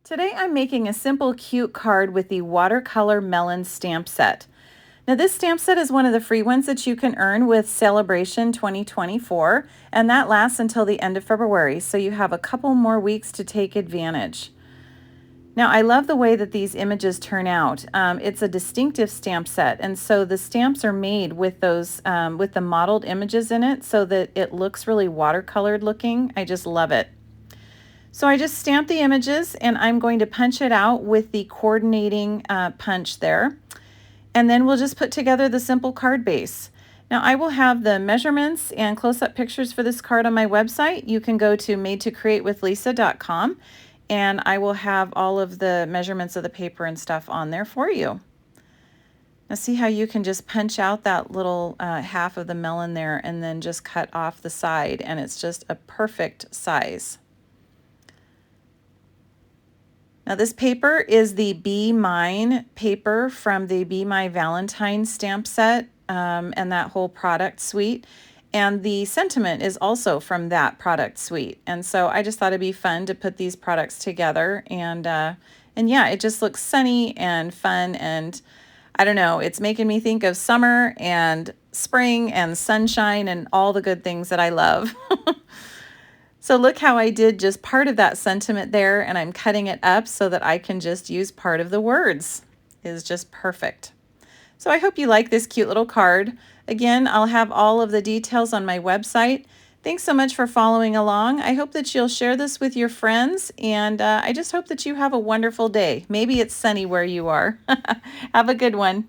Today I'm making a simple cute card with the Watercolor Melon stamp set. Now this stamp set is one of the free ones that you can earn with Sale-A-Bration 2024, and that lasts until the end of February, so you have a couple more weeks to take advantage. Now I love the way that these images turn out. It's a distinctive stamp set, and so the stamps are made with those with the modeled images in it so that it looks really watercolored looking. I just love it. So I just stamped the images and I'm going to punch it out with the coordinating punch there. And then we'll just put together the simple card base. Now I will have the measurements and close-up pictures for this card on my website. You can go to madetocreatewithlisa.com and I will have all of the measurements of the paper and stuff on there for you. Now see how you can just punch out that little half of the melon there and then just cut off the side, and it's just a perfect size. Now this paper is the Be Mine paper from the Be My Valentine stamp set and that whole product suite. And the sentiment is also from that product suite. And so I just thought it'd be fun to put these products together. And yeah, it just looks sunny and fun. And I don't know, it's making me think of summer and spring and sunshine and all the good things that I love. So look how I did just part of that sentiment there, and I'm cutting it up so that I can just use part of the words. It is just perfect. So I hope you like this cute little card. Again, I'll have all of the details on my website. Thanks so much for following along. I hope that you'll share this with your friends, and I just hope that you have a wonderful day. Maybe it's sunny where you are. Have a good one.